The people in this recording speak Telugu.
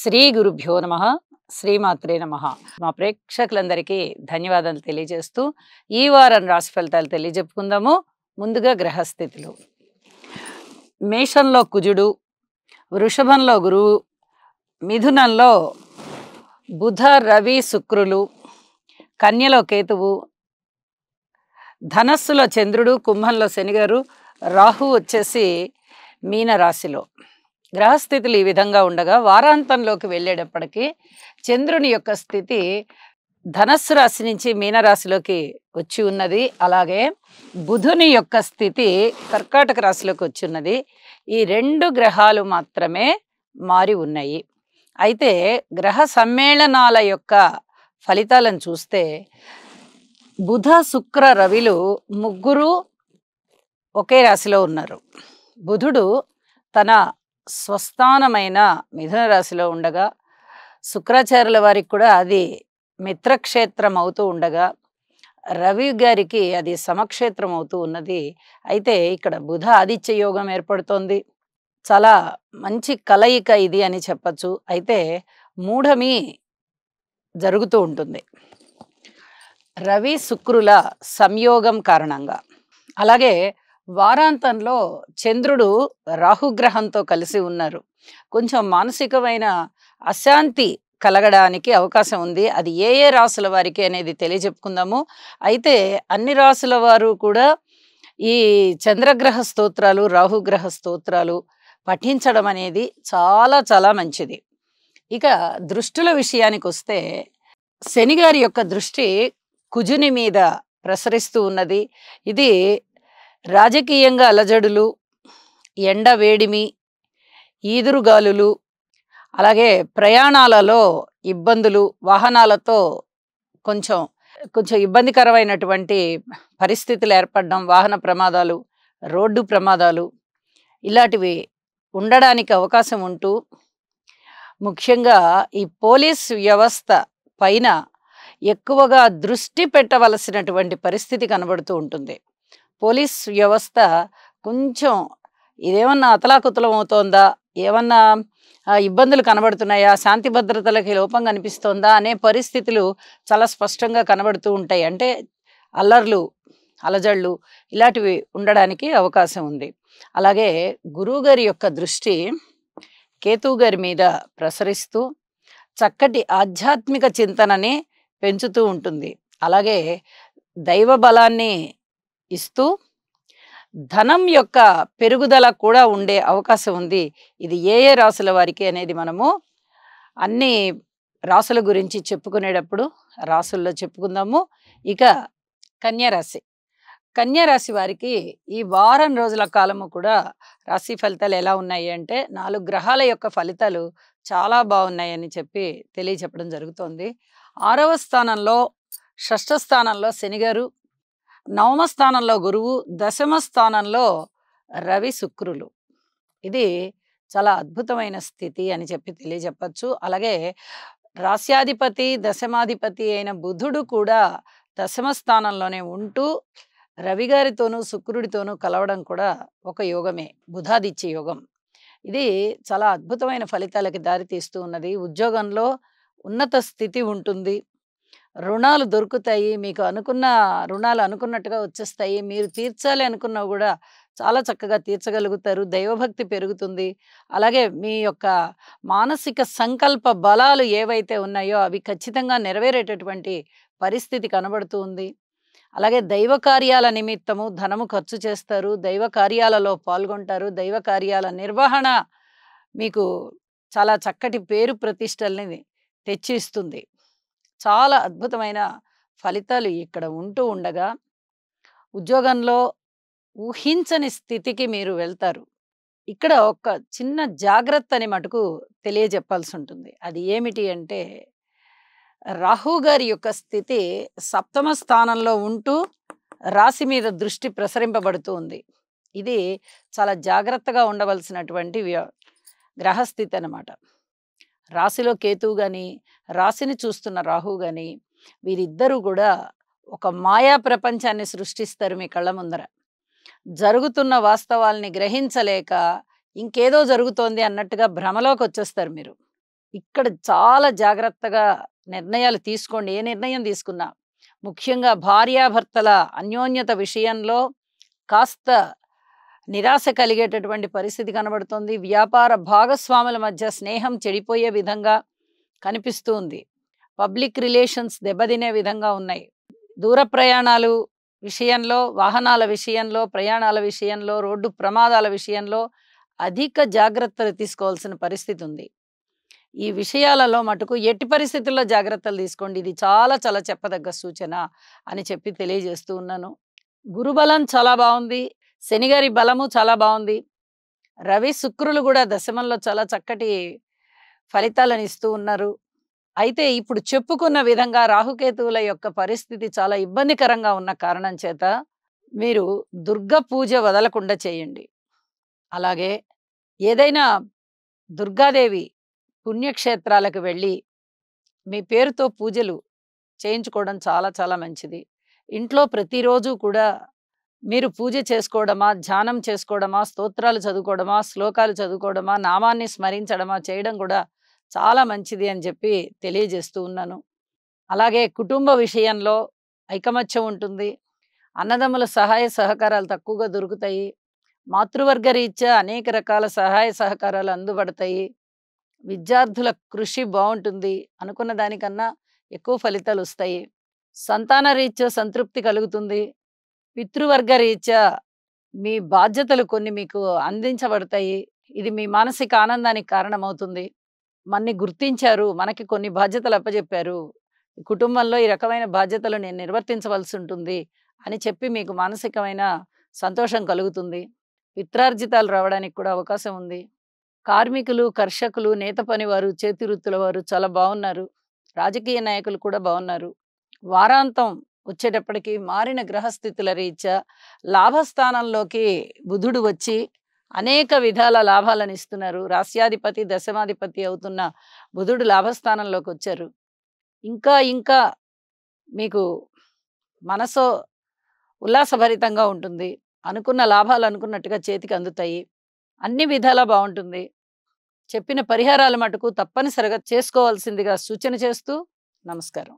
శ్రీ గురుభ్యో నమః. శ్రీమాత్రే నమః. మా ప్రేక్షకులందరికీ ధన్యవాదాలు తెలియజేస్తూ ఈ వారం రాశి ఫలితాలు తెలియజెప్పుకుందాము. ముందుగా గ్రహస్థితులు. మేషంలో కుజుడు, వృషభంలో గురువు, మిథునంలో బుధ రవి శుక్రులు, కన్యలో కేతువు, ధనస్సులో చంద్రుడు, కుంభంలో శనిగారు, రాహు వచ్చేసి మీన రాశిలో. గ్రహస్థితులు ఈ విధంగా ఉండగా వారాంతంలోకి వెళ్ళేటప్పటికీ చంద్రుని యొక్క స్థితి ధనస్సు రాశి నుంచి మీనరాశిలోకి వచ్చి ఉన్నది. అలాగే బుధుని యొక్క స్థితి కర్కాటక రాశిలోకి వచ్చి ఉన్నది. ఈ రెండు గ్రహాలు మాత్రమే మారి ఉన్నాయి. అయితే గ్రహ సమ్మేళనాల యొక్క ఫలితాలను చూస్తే బుధ శుక్ర రవిలు ముగ్గురు ఒకే రాశిలో ఉన్నారు. బుధుడు తన స్వస్థానమైన మిథున రాశిలో ఉండగా, శుక్రాచార్యుల వారికి కూడా అది మిత్రక్షేత్రం అవుతూ ఉండగా, రవి గారికి అది సమక్షేత్రం అవుతూ ఉన్నది. అయితే ఇక్కడ బుధ ఆదిత్య యోగం ఏర్పడుతోంది. చాలా మంచి కలయిక ఇది అని చెప్పచ్చు. అయితే మూఢమి జరుగుతూ ఉంటుంది రవి శుక్రుల సంయోగం కారణంగా. అలాగే వారాంతంలో చంద్రుడు రాహుగ్రహంతో కలిసి ఉన్నారు. కొంచెం మానసికమైన అశాంతి కలగడానికి అవకాశం ఉంది. అది ఏ ఏ రాసుల వారికి అనేది తెలియజెప్పుకుందాము. అయితే అన్ని రాసుల వారు కూడా ఈ చంద్రగ్రహ స్తోత్రాలు, రాహుగ్రహ స్తోత్రాలు పఠించడం అనేది చాలా చాలా మంచిది. ఇక దృష్టుల విషయానికి వస్తే శనిగారి యొక్క దృష్టి కుజుని మీద ప్రసరిస్తూ ఉన్నది. ఇది రాజకీయంగా అలజడులు, ఎండ వేడిమి, ఈదురుగాలులు, అలాగే ప్రయాణాలలో ఇబ్బందులు, వాహనాలతో కొంచెం ఇబ్బందికరమైనటువంటి పరిస్థితులు ఏర్పడడం, వాహన ప్రమాదాలు, రోడ్డు ప్రమాదాలు ఇలాంటివి ఉండడానికి అవకాశం ఉంటూ, ముఖ్యంగా ఈ పోలీస్ వ్యవస్థ పైన ఎక్కువగా దృష్టి పెట్టవలసినటువంటి పరిస్థితి కనబడుతూ ఉంటుంది. పోలీస్ వ్యవస్థ కొంచెం ఇదేమన్నా అతలాకుతలం అవుతోందా, ఏమన్నా ఇబ్బందులు కనబడుతున్నాయా, శాంతి భద్రతలకి లోపం కనిపిస్తోందా అనే పరిస్థితులు చాలా స్పష్టంగా కనబడుతూ ఉంటాయి. అంటే అల్లర్లు, అలజళ్ళు ఇలాంటివి ఉండడానికి అవకాశం ఉంది. అలాగే గురువుగారి యొక్క దృష్టి కేతువు గారి మీద ప్రసరిస్తూ చక్కటి ఆధ్యాత్మిక చింతనని పెంచుతూ ఉంటుంది. అలాగే దైవ బలాన్ని ఇస్తూ ధనం యొక్క పెరుగుదల కూడా ఉండే అవకాశం ఉంది. ఇది ఏ ఏ రాసుల వారికి అనేది మనము అన్ని రాసుల గురించి చెప్పుకునేటప్పుడు రాసుల్లో చెప్పుకుందాము. ఇక కన్యారాశి. కన్యారాశి వారికి ఈ వారం రోజుల కాలము కూడా రాశి ఫలితాలు ఎలా ఉన్నాయి అంటే 4 గ్రహాల యొక్క ఫలితాలు చాలా బాగున్నాయని చెప్పి తెలియచెప్పడం జరుగుతోంది. 6వ స్థానంలో, షష్ఠ స్థానంలో శనిగారు, 9వ స్థానంలో గురువు, 10వ స్థానంలో రవి శుక్రులు. ఇది చాలా అద్భుతమైన స్థితి అని చెప్పి తెలియజెప్పచ్చు. అలాగే రాస్యాధిపతి, దశమాధిపతి అయిన బుధుడు కూడా 10వ స్థానంలోనే ఉంటూ రవి గారితోనూ శుక్రుడితోనూ కలవడం కూడా ఒక యోగమే, బుధాదిత్య యోగం. ఇది చాలా అద్భుతమైన ఫలితాలకి దారితీస్తూ ఉన్నది. ఉద్యోగంలో ఉన్నత స్థితి ఉంటుంది. రుణాలు దొరుకుతాయి. మీకు అనుకున్న రుణాలు అనుకున్నట్టుగా వచ్చేస్తాయి. మీరు తీర్చాలి అనుకున్నవి కూడా చాలా చక్కగా తీర్చగలుగుతారు. దైవభక్తి పెరుగుతుంది. అలాగే మీ యొక్క మానసిక సంకల్ప బలాలు ఏవైతే ఉన్నాయో అవి ఖచ్చితంగా నెరవేరేటటువంటి పరిస్థితి కనబడుతూ ఉంది. అలాగే దైవ కార్యాల నిమిత్తము ధనము ఖర్చు చేస్తారు. దైవ కార్యాలలో పాల్గొంటారు. దైవ కార్యాల నిర్వహణ మీకు చాలా చక్కటి పేరు ప్రతిష్టల్ని తెచ్చిస్తుంది. చాలా అద్భుతమైన ఫలితాలు ఇక్కడ ఉంటూ ఉండగా ఉద్యోగంలో ఊహించని స్థితికి మీరు వెళ్తారు. ఇక్కడ ఒక చిన్న జాగ్రత్తని మటుకు తెలియజెప్పాల్సి ఉంటుంది. అది ఏమిటి అంటే రాహు గారి యొక్క స్థితి 7వ స్థానంలో ఉంటూ రాశి మీద దృష్టి ప్రసరింపబడుతూ ఉంది. ఇది చాలా జాగ్రత్తగా ఉండవలసినటువంటి గ్రహస్థితి అన్నమాట. రాశిలో కేతువు కానీ, రాశిని చూస్తున్న రాహు కానీ వీరిద్దరూ కూడా ఒక మాయా ప్రపంచాన్ని సృష్టిస్తారు మీ కళ్ళ ముందర. జరుగుతున్న వాస్తవాల్ని గ్రహించలేక ఇంకేదో జరుగుతోంది అన్నట్టుగా భ్రమలోకి వచ్చేస్తారు మీరు. ఇక్కడ చాలా జాగ్రత్తగా నిర్ణయాలు తీసుకోండి. ఏ నిర్ణయం తీసుకున్నా. ముఖ్యంగా భార్యాభర్తల అన్యోన్యత విషయంలో కాస్త నిరాశ కలిగేటటువంటి పరిస్థితి కనబడుతోంది. వ్యాపార భాగస్వాముల మధ్య స్నేహం చెడిపోయే విధంగా కనిపిస్తూ ఉంది. పబ్లిక్ రిలేషన్స్ దెబ్బతినే విధంగా ఉన్నాయి. దూర ప్రయాణాలు విషయంలో, వాహనాల విషయంలో, ప్రయాణాల విషయంలో, రోడ్డు ప్రమాదాల విషయంలో అధిక జాగ్రత్తలు తీసుకోవాల్సిన పరిస్థితి ఉంది. ఈ విషయాలలో మటుకు ఎట్టి పరిస్థితుల్లో జాగ్రత్తలు తీసుకోండి. ఇది చాలా చాలా చెప్పదగ్గ సూచన అని చెప్పి తెలియజేస్తూ ఉన్నాను. గురుబలం చాలా బాగుంది. శనిగారి బలము చాలా బాగుంది. రవి శుక్రులు కూడా దశమంలో చాలా చక్కటి ఫలితాలను ఇస్తూ ఉన్నారు. అయితే ఇప్పుడు చెప్పుకున్న విధంగా రాహుకేతువుల యొక్క పరిస్థితి చాలా ఇబ్బందికరంగా ఉన్న కారణం చేత మీరు దుర్గ పూజ వదలకుండా చేయండి. అలాగే ఏదైనా దుర్గాదేవి పుణ్యక్షేత్రాలకు వెళ్ళి మీ పేరుతో పూజలు చేయించుకోవడం చాలా చాలా మంచిది. ఇంట్లో ప్రతిరోజు కూడా మీరు పూజ చేసుకోవడమా, ధ్యానం చేసుకోవడమా, స్తోత్రాలు చదువుకోవడమా, శ్లోకాలు చదువుకోవడమా, నామాన్ని స్మరించడమా చేయడం కూడా చాలా మంచిది అని చెప్పి తెలియజేస్తూ ఉన్నాను. అలాగే కుటుంబ విషయంలో ఐకమత్యం ఉంటుంది. అన్నదమ్ముల సహాయ సహకారాలు తక్కువగా దొరుకుతాయి. మాతృవర్గ రీత్యా అనేక రకాల సహాయ సహకారాలు అందుబడతాయి. విద్యార్థుల కృషి బాగుంటుంది. అనుకున్న దానికన్నా ఎక్కువ ఫలితాలు వస్తాయి. సంతాన రీత్యా సంతృప్తి కలుగుతుంది. పితృవర్గ రీత్యా మీ బాధ్యతలు కొన్ని మీకు అందించబడతాయి. ఇది మీ మానసిక ఆనందానికి కారణమవుతుంది. మన్ని గుర్తించారు, మనకి కొన్ని బాధ్యతలు అప్పజెప్పారు, కుటుంబంలో ఈ రకమైన బాధ్యతలు నేను నిర్వర్తించవలసి ఉంటుంది అని చెప్పి మీకు మానసికమైన సంతోషం కలుగుతుంది. పిత్రార్జితాలు రావడానికి కూడా అవకాశం ఉంది. కార్మికులు, కర్షకులు, నేత పనివారు, చేతి వృత్తుల వారు చాలా బాగున్నారు. రాజకీయ నాయకులు కూడా బాగున్నారు. వారాంతం వచ్చేటప్పటికి మారిన గ్రహస్థితుల రీత్యా లాభస్థానంలోకి బుధుడు వచ్చి అనేక విధాల లాభాలను ఇస్తున్నారు. రాస్యాధిపతి, దశమాధిపతి అవుతున్న బుధుడు లాభస్థానంలోకి వచ్చారు. ఇంకా ఇంకా మీకు మనసు ఉల్లాసభరితంగా ఉంటుంది. అనుకున్న లాభాలు అనుకున్నట్టుగా చేతికి అందుతాయి. అన్ని విధాలా బాగుంటుంది. చెప్పిన పరిహారాల మటుకు తప్పనిసరిగా చేసుకోవాల్సిందిగా సూచన చేస్తూ నమస్కారం.